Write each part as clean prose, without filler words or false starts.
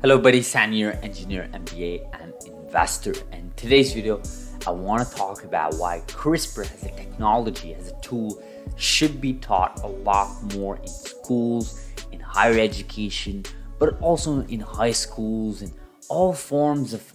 Hello buddy, San here, engineer, MBA, and investor. And today's video, I want to talk about why CRISPR as a technology, as a tool, should be taught a lot more in schools, in higher education, but also in high schools and all forms of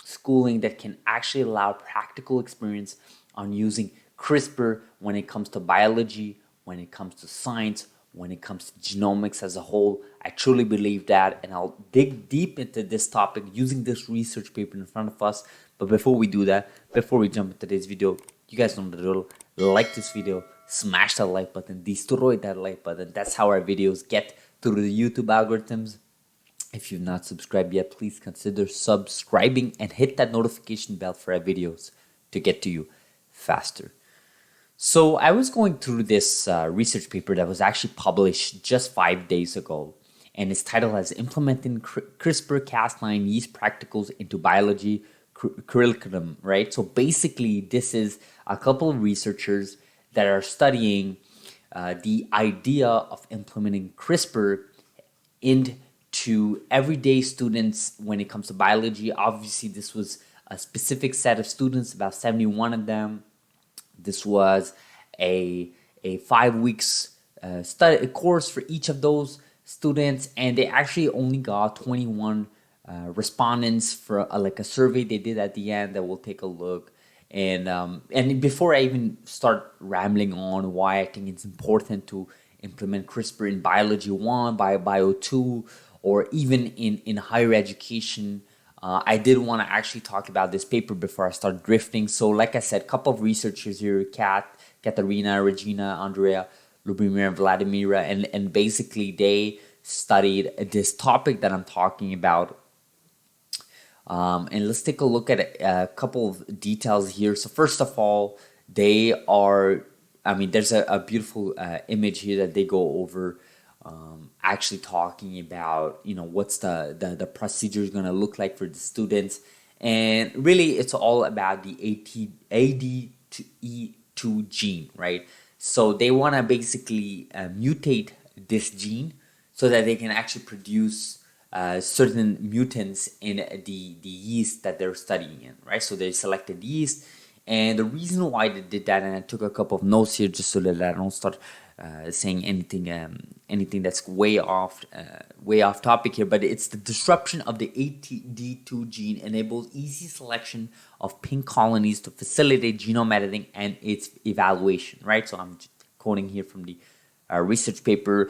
schooling that can actually allow practical experience on using CRISPR when it comes to biology, when it comes to science, when it comes to genomics as a whole. I truly believe that, and I'll dig deep into this topic using this research paper in front of us. But before we do that, before we jump into today's video, you guys know the drill. Like this video, smash that like button, destroy that like button. That's how our videos get through the YouTube algorithms. If you've not subscribed yet, please consider subscribing and hit that notification bell for our videos to get to you faster. So I was going through this research paper that was actually published just 5 days ago, and its title has Implementing CRISPR-Cas9 Yeast Practicals into Biology Curriculum, right? So basically, this is a couple of researchers that are studying the idea of implementing CRISPR into everyday students when it comes to biology. Obviously, this was a specific set of students, about 71 of them. This was a 5 weeks study course for each of those students, and they actually only got 21 respondents for like a survey they did at the end that we'll take a look. And before I even start rambling on why I think it's important to implement CRISPR in biology 1, bio 2, or even in higher education, I did want to actually talk about this paper before I start drifting. So like I said, a couple of researchers here, Katarina, Regina, Andrea, Lubomir, Vladimira, and basically they studied this topic that I'm talking about. And let's take a look at a couple of details here. So first of all, they are, there's a beautiful image here that they go over, actually talking about, what's the procedure is going to look like for the students. And really, it's all about the AD2E2 gene, right? So they want to basically mutate this gene so that they can actually produce certain mutants in the yeast that they're studying in, right? So they selected yeast. And the reason why they did that, and I took a couple of notes here just so that I don't start saying anything that's way off topic here, but it's the disruption of the ATD2 gene enables easy selection of pink colonies to facilitate genome editing and its evaluation, right? So I'm quoting here from the research paper.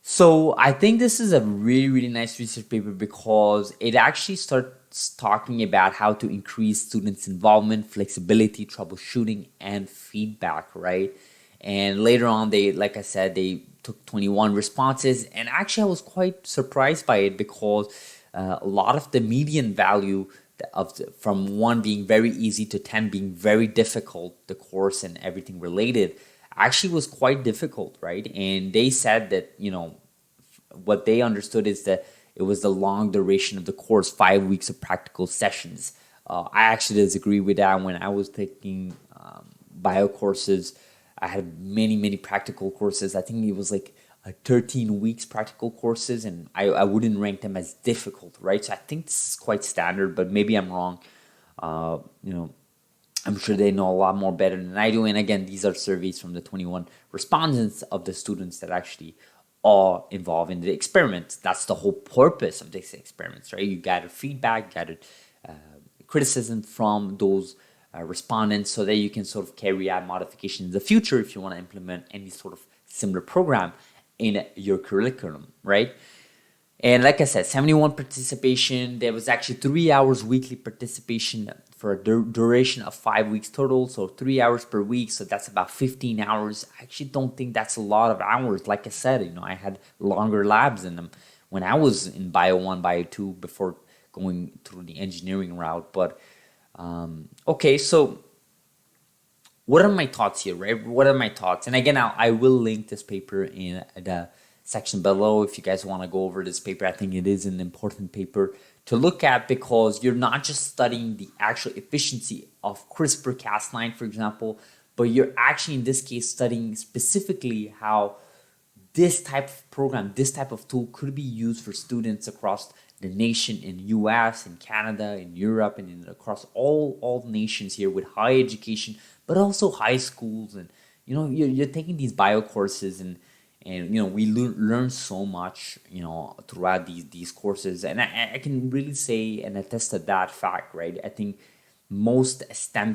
So I think this is a really, really nice research paper because it actually starts talking about how to increase students' involvement, flexibility, troubleshooting, and feedback, right? And later on, like I said, they took 21 responses, and actually I was quite surprised by it because a lot of the median value from 1 being very easy to 10 being very difficult, the course and everything related, actually was quite difficult, right? And they said that, what they understood is that it was the long duration of the course, 5 weeks of practical sessions. I actually disagree with that. When I was taking bio courses, I had many practical courses. I think it was like 13 weeks practical courses, and I wouldn't rank them as difficult, right? So I think this is quite standard, but maybe I'm wrong. I'm sure they know a lot more better than I do. And again, these are surveys from the 21 respondents of the students that actually are involved in the experiment. That's the whole purpose of these experiments, right? You gather feedback, gather criticism from those respondents so that you can sort of carry out modifications in the future if you want to implement any sort of similar program in your curriculum, right? And like I said, 71 participation. There was actually 3 hours weekly participation for a duration of 5 weeks total. So 3 hours per week. So that's about 15 hours. I actually don't think that's a lot of hours. Like I said, I had longer labs in them when I was in Bio 1, Bio 2 before going through the engineering route. But okay, so what are my thoughts here, right? What are my thoughts? And again, I will link this paper in the section below if you guys want to go over this paper. I think it is an important paper to look at because you're not just studying the actual efficiency of CRISPR-Cas9, for example, but you're actually in this case studying specifically how this type of program, this type of tool could be used for students across the nation in US, in Canada, in Europe, and across all nations here with higher education, but also high schools. And you're taking these bio courses, and we learn so much throughout these courses. And I can really say and attest to that fact, right? I think most STEM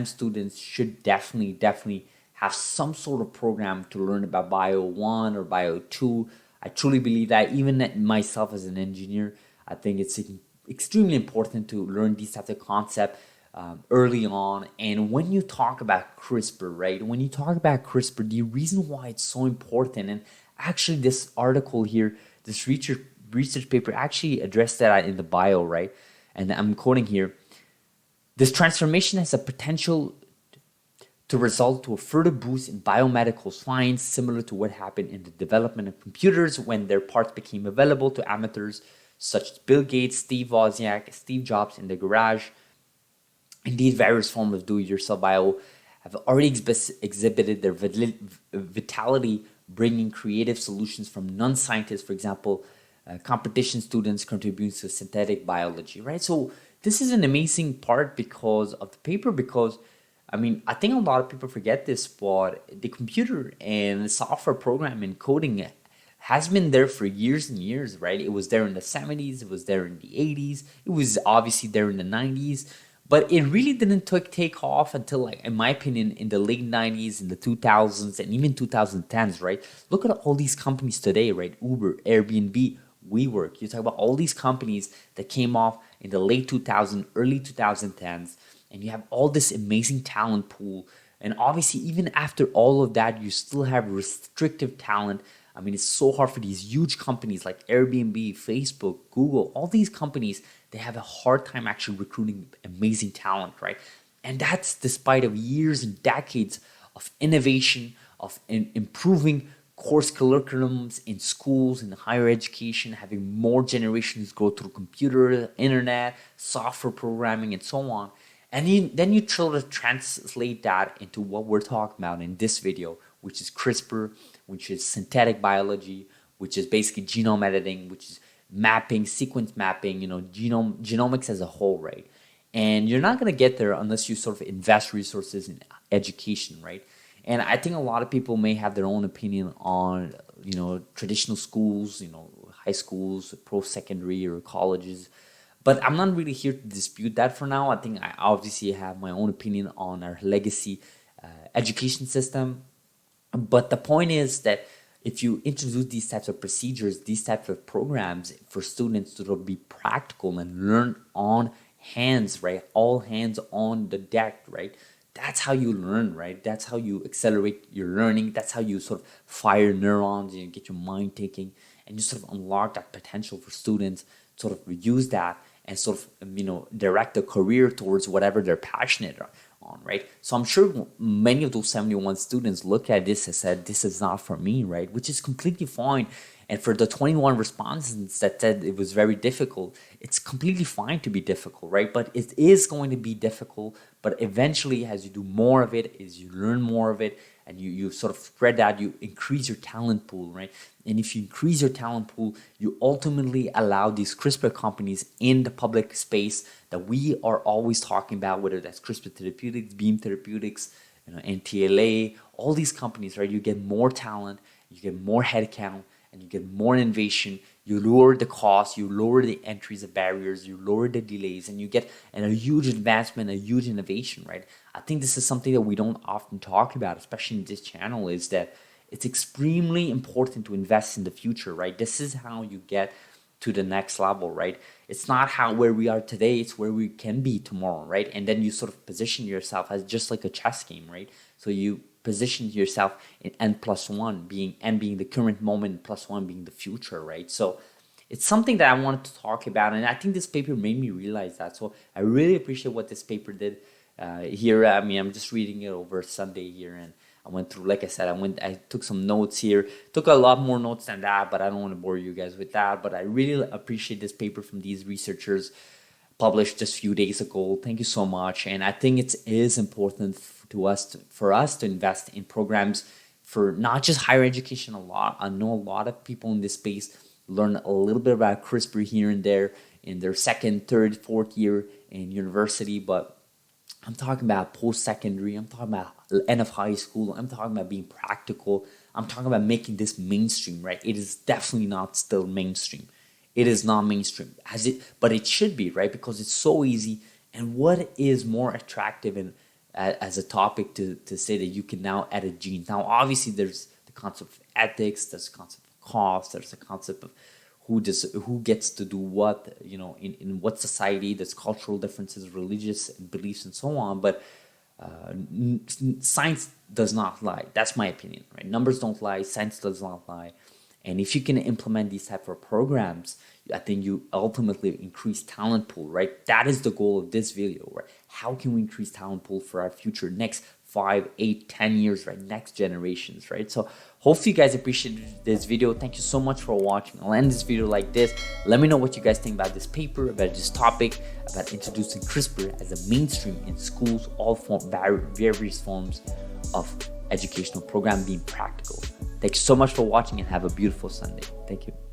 students should definitely have some sort of program to learn about Bio 1 or Bio 2. I truly believe that. Even myself as an engineer, I think it's extremely important to learn these types of concepts early on. And when you talk about CRISPR, right? When you talk about CRISPR, the reason why it's so important, and actually this article here, this research paper actually addressed that in the bio, right? And I'm quoting here: this transformation has a potential to result to a further boost in biomedical science, similar to what happened in the development of computers when their parts became available to amateurs such as Bill Gates, Steve Wozniak, Steve Jobs in the garage. Indeed, various forms of do-it-yourself bio have already exhibited their vitality, bringing creative solutions from non-scientists, for example, competition students contributing to synthetic biology, right? So this is an amazing part because of the paper, because I think a lot of people forget this, but the computer and software programming coding has been there for years and years, right? It was there in the 70s, it was there in the 80s, it was obviously there in the 90s, but it really didn't take off until, like, in my opinion, in the late 90s, in the 2000s, and even 2010s, right? Look at all these companies today, right? Uber, Airbnb, WeWork. You talk about all these companies that came off in the late 2000s, early 2010s, and you have all this amazing talent pool. And obviously, even after all of that, you still have restrictive talent. It's so hard for these huge companies like Airbnb, Facebook, Google, all these companies. They have a hard time actually recruiting amazing talent, right? And that's despite of years and decades of innovation, of improving course curriculums in schools and higher education, having more generations go through computer, internet, software programming, and so on. And then you try to translate that into what we're talking about in this video, which is CRISPR, which is synthetic biology, which is basically genome editing, which is mapping, sequence mapping, genomics as a whole, right? And you're not going to get there unless you sort of invest resources in education, right? And I think a lot of people may have their own opinion on, traditional schools, high schools, post-secondary or colleges. But I'm not really here to dispute that for now. I think I obviously have my own opinion on our legacy education system. But the point is that if you introduce these types of procedures, these types of programs for students to be practical and learn on hands, right? All hands on the deck, right? That's how you learn, right? That's how you accelerate your learning. That's how you sort of fire neurons and get your mind thinking, and you sort of unlock that potential for students, sort of use that and sort of, direct a career towards whatever they're passionate on, right? So I'm sure many of those 71 students look at this and said, this is not for me, right? Which is completely fine. And for the 21 respondents that said it was very difficult, it's completely fine to be difficult, right? But it is going to be difficult. But eventually, as you do more of it, as you learn more of it, and you sort of spread that, you increase your talent pool, right? And if you increase your talent pool, you ultimately allow these CRISPR companies in the public space that we are always talking about, whether that's CRISPR Therapeutics, Beam Therapeutics, NTLA, all these companies, right? You get more talent, you get more headcount, and you get more innovation. You lower the cost, you lower the entries of barriers, you lower the delays, and you get a huge advancement, a huge innovation, right? I think this is something that we don't often talk about, especially in this channel, is that it's extremely important to invest in the future, right? This is how you get to the next level, right? It's not where we are today, it's where we can be tomorrow, right? And then you sort of position yourself as just like a chess game, right? So you position yourself in n+1 being n being the current moment, +1 being the future, right? So it's something that I wanted to talk about, and I think this paper made me realize that. So I really appreciate what this paper did here. I'm just reading it over Sunday here, and I went through, like I said, I took some notes here, took a lot more notes than that, but I don't want to bore you guys with that. But I really appreciate this paper from these researchers, published just a few days ago. Thank you so much. And I think it is important for us to invest in programs for not just higher education. I know a lot of people in this space learn a little bit about CRISPR here and there in their second, third, fourth year in university, but I'm talking about post-secondary, I'm talking about end of high school, I'm talking about being practical, I'm talking about making this mainstream, right? It is definitely not still mainstream. It is not mainstream, but it should be, right? Because it's so easy. And what is more attractive and as a topic to say that you can now edit genes? Now, obviously, there's the concept of ethics, there's the concept of cost, there's the concept of who gets to do what, in what society. There's cultural differences, religious beliefs, and so on. But science does not lie. That's my opinion, right? Numbers don't lie. Science does not lie. And if you can implement these type of programs, I think you ultimately increase talent pool, right? That is the goal of this video, right? How can we increase talent pool for our future next 5, 8, 10 years, right? Next generations, right? So hopefully you guys appreciated this video. Thank you so much for watching. I'll end this video like this. Let me know what you guys think about this paper, about this topic, about introducing CRISPR as a mainstream in schools, various forms of educational program being practical. Thanks so much for watching and have a beautiful Sunday. Thank you.